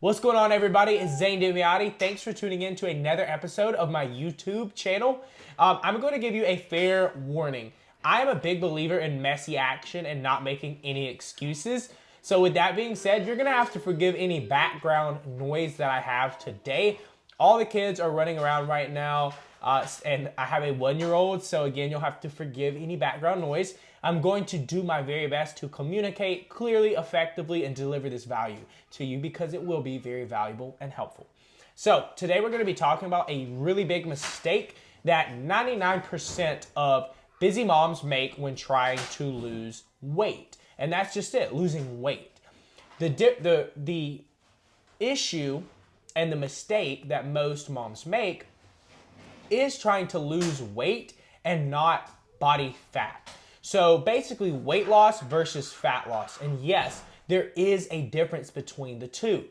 What's going on, everybody? It's Zane Dimiotti. Thanks for tuning in to another episode of my YouTube channel. I'm going to give you a fair warning. I am a big believer in messy action and not making any excuses. So with that being said, you're going to have to forgive any background noise that I have today. All the kids are running around right now, and I have a 1-year-old, so again, you'll have to forgive any background noise. I'm going to do my very best to communicate clearly, effectively, and deliver this value to you because it will be very valuable and helpful. So today we're going to be talking about a really big mistake that 99% of busy moms make when trying to lose weight. And that's just it, losing weight. The issue and the mistake that most moms make is trying to lose weight and not body fat. So basically weight loss versus fat loss. And yes, there is a difference between the two.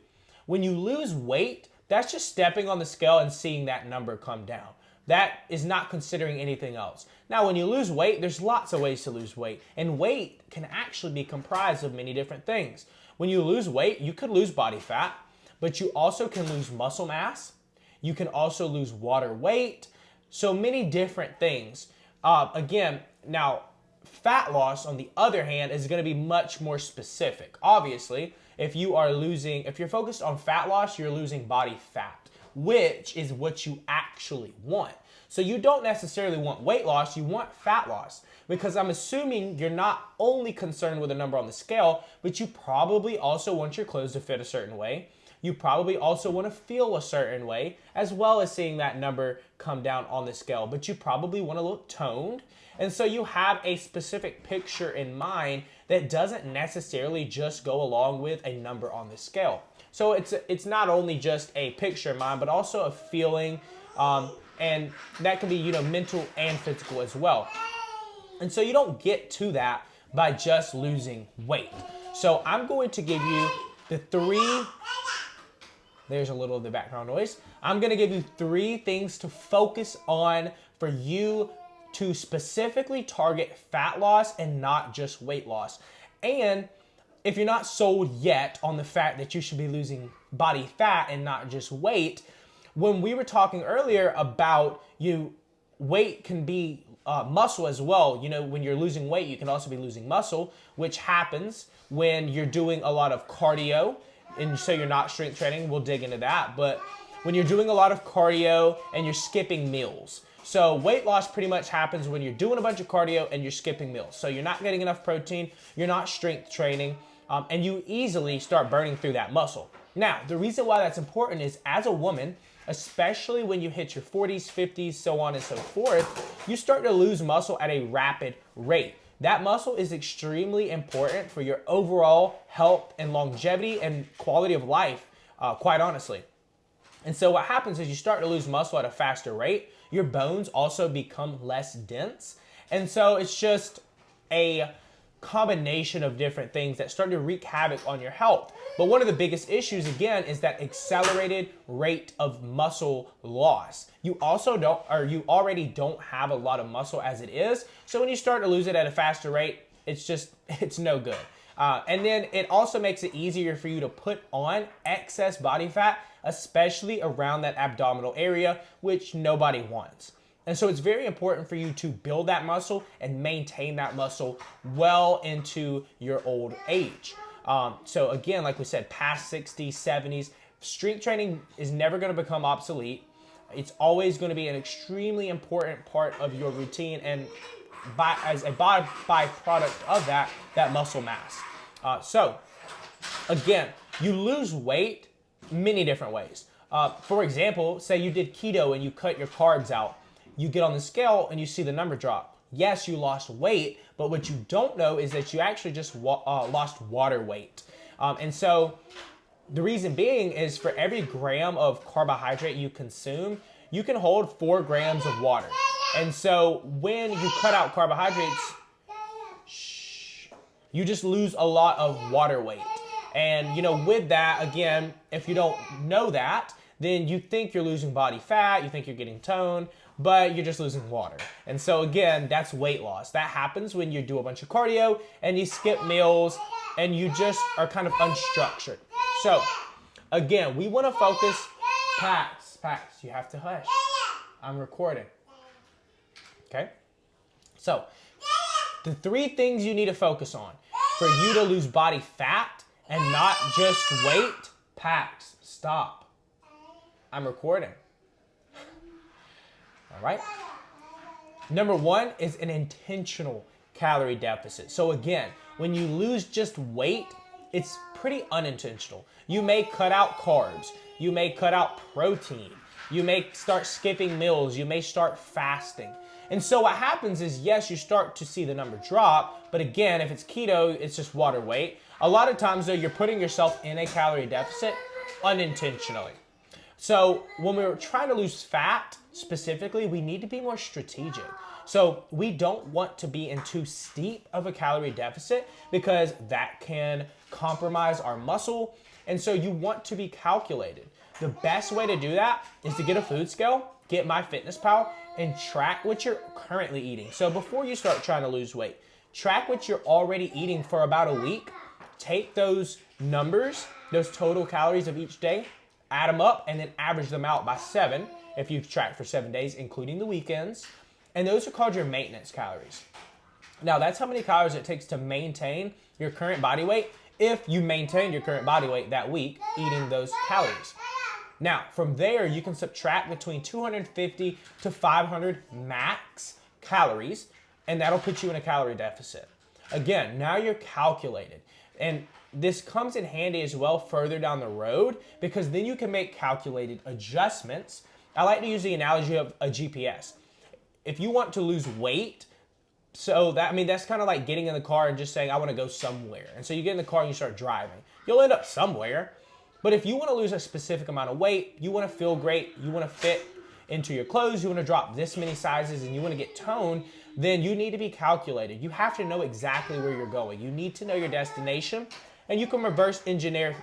When you lose weight, that's just stepping on the scale and seeing that number come down. That is not considering anything else. Now, when you lose weight, there's lots of ways to lose weight. And weight can actually be comprised of many different things. When you lose weight, you could lose body fat, but you also can lose muscle mass. You can also lose water weight. So many different things. Now, fat loss, on the other hand, is going to be much more specific. Obviously, if you're focused on fat loss, you're losing body fat, which is what you actually want. So you don't necessarily want weight loss, you want fat loss, because I'm assuming you're not only concerned with a number on the scale, but you probably also want your clothes to fit a certain way. You probably also want to feel a certain way, as well as seeing that number come down on the scale, but you probably want to look toned. And so you have a specific picture in mind that doesn't necessarily just go along with a number on the scale. So it's not only just a picture in mind, but also a feeling, and that can be mental and physical as well. And so you don't get to that by just losing weight. So I'm going to give you there's a little of the background noise. I'm going to give you 3 things to focus on for you to specifically target fat loss and not just weight loss. And if you're not sold yet on the fact that you should be losing body fat and not just weight, when we were talking earlier about weight can be muscle as well. When you're losing weight, you can also be losing muscle, which happens when you're doing a lot of cardio. And so you're not strength training. We'll dig into that. But when you're doing a lot of cardio and you're skipping meals. So weight loss pretty much happens when you're doing a bunch of cardio and you're skipping meals. So you're not getting enough protein, you're not strength training, and you easily start burning through that muscle. Now, the reason why that's important is as a woman, especially when you hit your 40s, 50s, so on and so forth, you start to lose muscle at a rapid rate. That muscle is extremely important for your overall health and longevity and quality of life, quite honestly. And so what happens is you start to lose muscle at a faster rate. Your bones also become less dense. And so it's just a combination of different things that start to wreak havoc on your health. But one of the biggest issues, again, is that accelerated rate of muscle loss. You already don't have a lot of muscle as it is. So when you start to lose it at a faster rate, it's no good. And then it also makes it easier for you to put on excess body fat, especially around that abdominal area, which nobody wants. And so it's very important for you to build that muscle and maintain that muscle well into your old age. So again, like we said, past 60s, 70s, strength training is never going to become obsolete. It's always going to be an extremely important part of your routine, and as a byproduct of that muscle mass. So again, you lose weight many different ways. For example, say you did keto and you cut your carbs out. You get on the scale and you see the number drop. Yes, you lost weight, but what you don't know is that you actually just lost water weight. And so the reason being is for every gram of carbohydrate you consume, you can hold 4 grams of water. And so when you cut out carbohydrates, you just lose a lot of water weight. And with that, again, if you don't know that, then you think you're losing body fat, you think you're getting toned, but you're just losing water. And so again, that's weight loss. That happens when you do a bunch of cardio and you skip meals and you just are kind of unstructured. So Again, we want to focus. Pax, you have to hush. I'm recording. Okay? So, the 3 things you need to focus on for you to lose body fat and not just weight. Pax, stop. I'm recording. All right? Number 1 is an intentional calorie deficit. So again, when you lose just weight, it's pretty unintentional. You may cut out carbs. You may cut out protein. You may start skipping meals. You may start fasting. And so what happens is, yes, you start to see the number drop, but again, if it's keto, it's just water weight. A lot of times though, you're putting yourself in a calorie deficit unintentionally. So when we're trying to lose fat specifically, we need to be more strategic. So we don't want to be in too steep of a calorie deficit because that can compromise our muscle. And so you want to be calculated. The best way to do that is to get a food scale, get MyFitnessPal, and track what you're currently eating. So before you start trying to lose weight, track what you're already eating for about a week. Take those numbers, those total calories of each day, add them up, and then average them out by 7 if you've tracked for 7 days, including the weekends. And those are called your maintenance calories. Now, that's how many calories it takes to maintain your current body weight if you maintain your current body weight that week eating those calories. Now, from there, you can subtract between 250 to 500 max calories, and that'll put you in a calorie deficit. Again, now you're calculated. And this comes in handy as well further down the road because then you can make calculated adjustments. I like to use the analogy of a GPS. If you want to lose weight, so that's kind of like getting in the car and just saying, I want to go somewhere. And so you get in the car and you start driving. You'll end up somewhere. But if you want to lose a specific amount of weight, you want to feel great, you want to fit into your clothes, you want to drop this many sizes, and you want to get toned, then you need to be calculated. You have to know exactly where you're going. You need to know your destination, and you can reverse engineer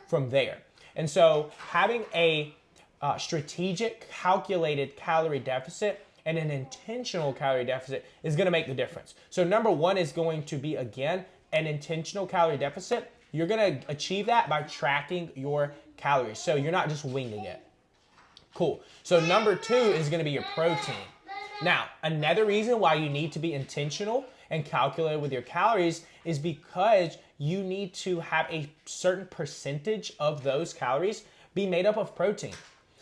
from there. And so having a strategic, calculated calorie deficit and an intentional calorie deficit is going to make the difference. So number 1 is going to be, again, an intentional calorie deficit. You're going to achieve that by tracking your calories. So you're not just winging it. Cool. So number 2 is going to be your protein. Now, another reason why you need to be intentional and calculated with your calories is because you need to have a certain percentage of those calories be made up of protein.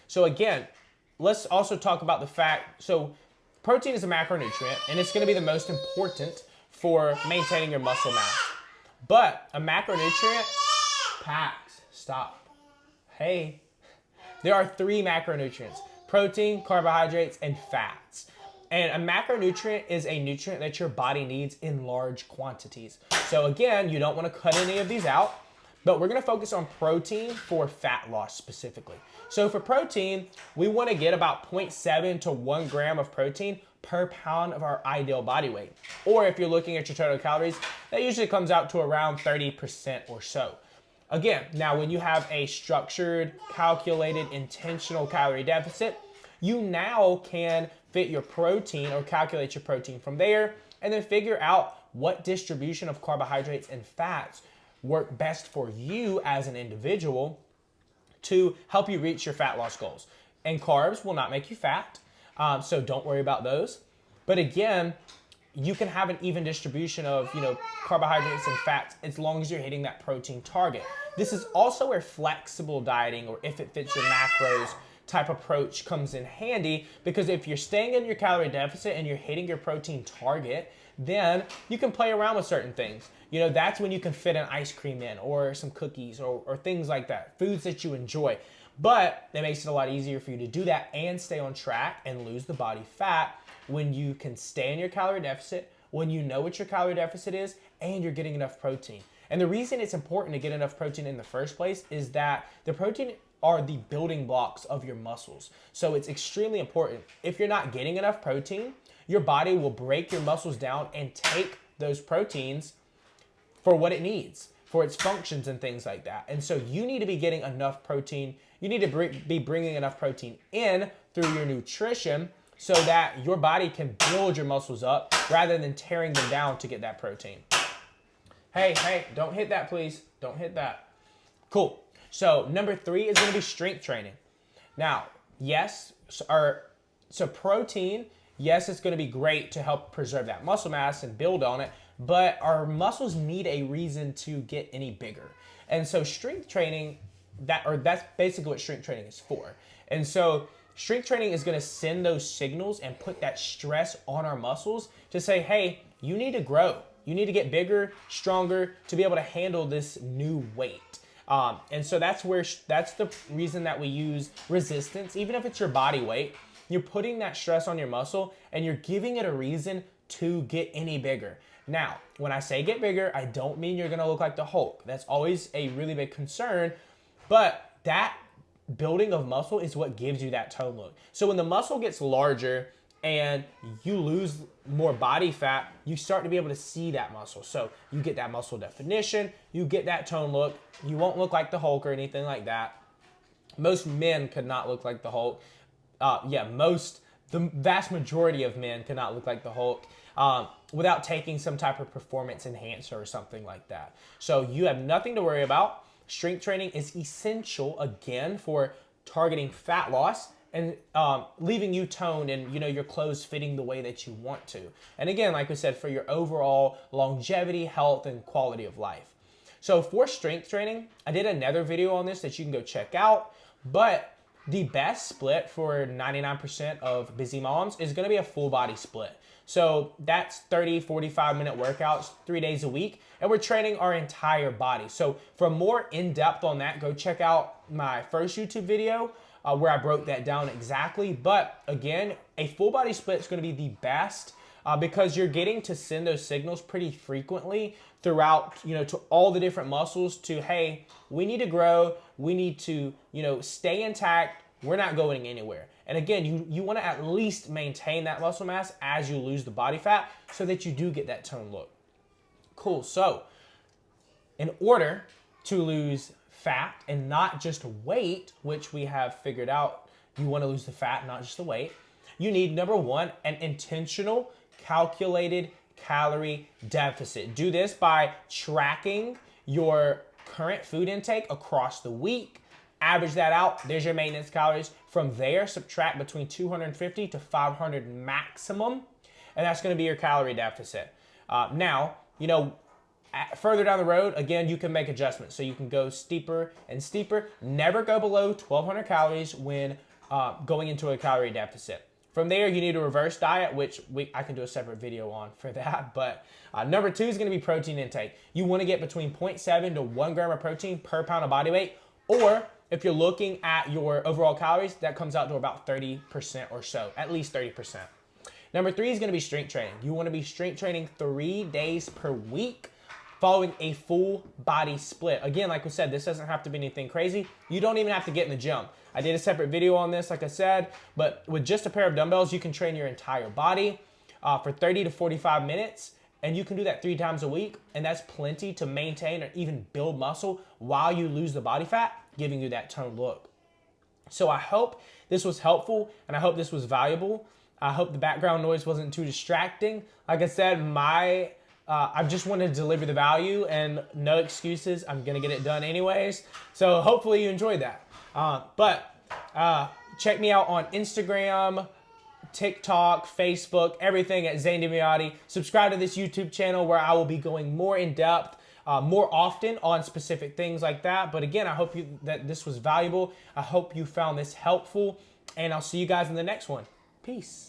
So again, let's also talk about the fact, so protein is a macronutrient and it's going to be the most important for maintaining your muscle mass. But a macronutrient, Pax, stop. Hey, there are 3 macronutrients: protein, carbohydrates, and fats. And a macronutrient is a nutrient that your body needs in large quantities. So again, you don't want to cut any of these out, but we're going to focus on protein for fat loss specifically. So for protein, we want to get about 0.7 to 1 gram of protein per pound of our ideal body weight. Or if you're looking at your total calories, that usually comes out to around 30% or so. Again, now when you have a structured, calculated, intentional calorie deficit, you now can fit your protein or calculate your protein from there and then figure out what distribution of carbohydrates and fats work best for you as an individual to help you reach your fat loss goals. And carbs will not make you fat, so don't worry about those. But again, you can have an even distribution of carbohydrates and fats as long as you're hitting that protein target. This is also where flexible dieting, or if it fits your macros type approach, comes in handy, because if you're staying in your calorie deficit and you're hitting your protein target, then you can play around with certain things. That's when you can fit an ice cream in, or some cookies, or things like that, foods that you enjoy. But it makes it a lot easier for you to do that and stay on track and lose the body fat when you can stay in your calorie deficit, when you know what your calorie deficit is, and you're getting enough protein. And the reason it's important to get enough protein in the first place is that the protein are the building blocks of your muscles. So it's extremely important. If you're not getting enough protein, your body will break your muscles down and take those proteins for what it needs, for its functions and things like that. And so you need to be getting enough protein. You need to be bringing enough protein in through your nutrition so that your body can build your muscles up rather than tearing them down to get that protein. Hey, don't hit that, please. Don't hit that. Cool. So number 3 is going to be strength training. Now, yes, so protein, yes, it's going to be great to help preserve that muscle mass and build on it, but our muscles need a reason to get any bigger. And so strength training, that's basically what strength training is for. And so strength training is going to send those signals and put that stress on our muscles to say, hey, you need to grow. You need to get bigger, stronger to be able to handle this new weight. And so that's the reason that we use resistance, even if it's your body weight. You're putting that stress on your muscle and you're giving it a reason to get any bigger. Now, when I say get bigger, I don't mean you're gonna look like the Hulk. That's always a really big concern, but that building of muscle is what gives you that tone look. So when the muscle gets larger and you lose more body fat, you start to be able to see that muscle. So you get that muscle definition, you get that tone look. You won't look like the Hulk or anything like that. Most men could not look like the Hulk. The vast majority of men cannot look like the Hulk without taking some type of performance enhancer or something like that. So you have nothing to worry about. Strength training is essential, again, for targeting fat loss and leaving you toned and your clothes fitting the way that you want to. And again, like we said, for your overall longevity, health, and quality of life. So for strength training, I did another video on this that you can go check out, but the best split for 99% of busy moms is going to be a full body split. So that's 30, 45-minute workouts, 3 days a week, and we're training our entire body. So for more in-depth on that, go check out my first YouTube video where I broke that down exactly. But again, a full body split is going to be the best because you're getting to send those signals pretty frequently throughout, to all the different muscles to, hey, we need to grow, we need to, stay intact, we're not going anywhere. And again, you want to at least maintain that muscle mass as you lose the body fat so that you do get that toned look. Cool, so in order to lose fat and not just weight, which we have figured out, you want to lose the fat, not just the weight, you need, number 1, an intentional, calculated calorie deficit. Do this by tracking your current food intake across the week. Average that out. There's your maintenance calories. From there, subtract between 250 to 500 maximum, and that's going to be your calorie deficit. Now, further down the road, again, you can make adjustments. So you can go steeper and steeper. Never go below 1,200 calories when going into a calorie deficit. From there, you need a reverse diet, which I can do a separate video on for that. But number 2 is going to be protein intake. You want to get between 0.7 to 1 gram of protein per pound of body weight. Or if you're looking at your overall calories, that comes out to about 30% or so, at least 30%. Number 3 is going to be strength training. You want to be strength training 3 days per week following a full body split. Again, like we said, this doesn't have to be anything crazy. You don't even have to get in the gym. I did a separate video on this, like I said, but with just a pair of dumbbells, you can train your entire body for 30 to 45 minutes, and you can do that 3 times a week, and that's plenty to maintain or even build muscle while you lose the body fat, giving you that toned look. So I hope this was helpful, and I hope this was valuable. I hope the background noise wasn't too distracting. Like I said, I just wanted to deliver the value and no excuses. I'm going to get it done anyways. So hopefully you enjoyed that. But check me out on Instagram, TikTok, Facebook, everything at Zane Dimiotti. Subscribe to this YouTube channel where I will be going more in depth, more often on specific things like that. But again, I hope that this was valuable. I hope you found this helpful, and I'll see you guys in the next one. Peace.